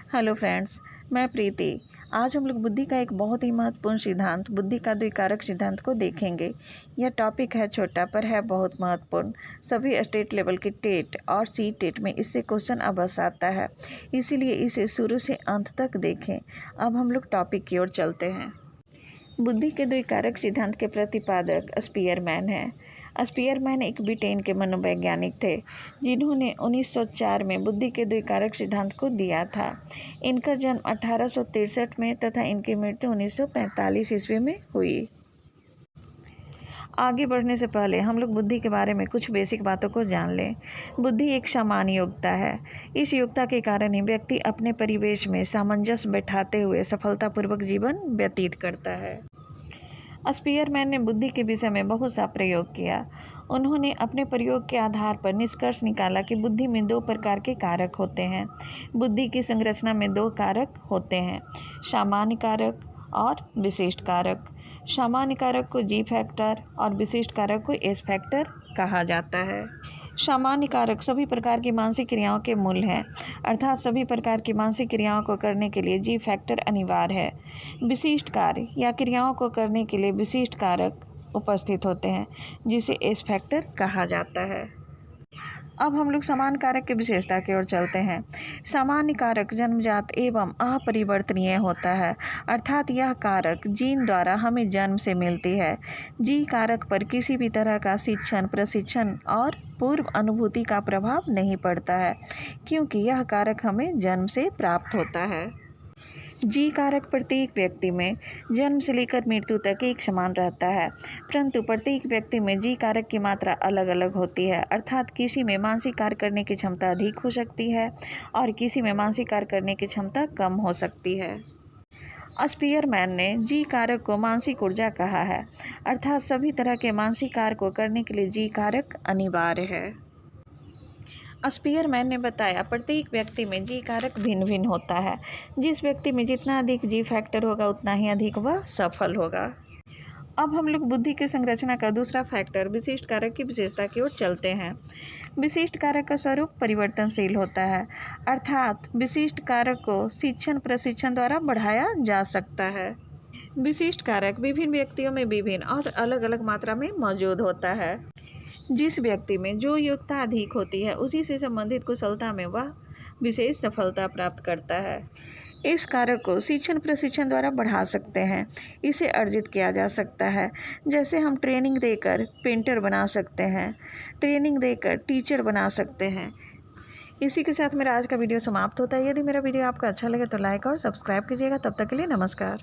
Hello friends, मैं प्रीति। आज हम लोग बुद्धि का एक बहुत ही महत्वपूर्ण सिद्धांत, बुद्धि का द्विकारक सिद्धांत को देखेंगे। यह टॉपिक है छोटा पर है बहुत महत्वपूर्ण। सभी स्टेट लेवल के टेट और सी टेट में इससे क्वेश्चन अवश्य आता है, इसीलिए इसे शुरू से अंत तक देखें। अब हम लोग टॉपिक की ओर चलते हैं। बुद्धि के द्विकारक सिद्धांत के प्रतिपादक स्पीयरमैन हैं। स्पीयरमैन एक ब्रिटेन के मनोवैज्ञानिक थे जिन्होंने 1904 में बुद्धि के द्विकारक सिद्धांत को दिया था। इनका जन्म 1863 में तथा इनकी मृत्यु 1945 ईस्वी में हुई। आगे बढ़ने से पहले हम लोग बुद्धि के बारे में कुछ बेसिक बातों को जान लें। बुद्धि एक सामान्य योग्यता है। इस योग्यता के कारण ही व्यक्ति अपने परिवेश में सामंजस्य बैठाते हुए सफलतापूर्वक जीवन व्यतीत करता है। स्पीयरमैन ने बुद्धि के विषय में बहुत सा प्रयोग किया। उन्होंने अपने प्रयोग के आधार पर निष्कर्ष निकाला कि बुद्धि में दो प्रकार के कारक होते हैं। बुद्धि की संरचना में दो कारक होते हैं, सामान्य कारक और विशिष्ट कारक। सामान्य कारक को जी फैक्टर और विशिष्ट कारक को एस फैक्टर कहा जाता है। सामान्य कारक सभी प्रकार की मानसिक क्रियाओं के मूल हैं, अर्थात सभी प्रकार की मानसिक क्रियाओं को करने के लिए जी फैक्टर अनिवार्य है। विशिष्ट कार्य या क्रियाओं को करने के लिए विशिष्ट कारक उपस्थित होते हैं, जिसे एस फैक्टर कहा जाता है। अब हम लोग सामान्य कारक की विशेषता की ओर चलते हैं। सामान्य कारक जन्मजात एवं अपरिवर्तनीय होता है, अर्थात यह कारक जीन द्वारा हमें जन्म से मिलती है। जी कारक पर किसी भी तरह का शिक्षण, प्रशिक्षण और पूर्व अनुभूति का प्रभाव नहीं पड़ता है, क्योंकि यह कारक हमें जन्म से प्राप्त होता है। जी कारक प्रत्येक व्यक्ति में जन्म से लेकर मृत्यु तक एक समान रहता है, परंतु प्रत्येक व्यक्ति में जी कारक की मात्रा अलग अलग होती है, अर्थात किसी में मानसिक कार्य करने की क्षमता अधिक हो सकती है और किसी में मानसिक कार्य करने की क्षमता कम हो सकती है। स्पीयरमैन ने जी कारक को मानसिक ऊर्जा कहा है, अर्थात सभी तरह के मानसिक कार्य को करने के लिए जी कारक अनिवार्य है। स्पीयरमैन ने बताया प्रत्येक व्यक्ति में जी कारक भिन्न भिन्न होता है। जिस व्यक्ति में जितना अधिक जी फैक्टर होगा उतना ही अधिक वह सफल होगा। अब हम लोग बुद्धि की संरचना का दूसरा फैक्टर विशिष्ट कारक की विशेषता की ओर चलते हैं। विशिष्ट कारक का स्वरूप परिवर्तनशील होता है, अर्थात विशिष्ट कारक को शिक्षण, प्रशिक्षण द्वारा बढ़ाया जा सकता है। विशिष्ट कारक विभिन्न व्यक्तियों में विभिन्न और अलग अलग मात्रा में मौजूद होता है। जिस व्यक्ति में जो योग्यता अधिक होती है उसी से संबंधित कुशलता में वह विशेष सफलता प्राप्त करता है। इस कारक को शिक्षण, प्रशिक्षण द्वारा बढ़ा सकते हैं। इसे अर्जित किया जा सकता है, जैसे हम ट्रेनिंग देकर पेंटर बना सकते हैं, ट्रेनिंग देकर टीचर बना सकते हैं। इसी के साथ मेरा आज का वीडियो समाप्त होता है। यदि मेरा वीडियो आपको अच्छा लगे तो लाइक और सब्सक्राइब कीजिएगा। तब तक के लिए नमस्कार।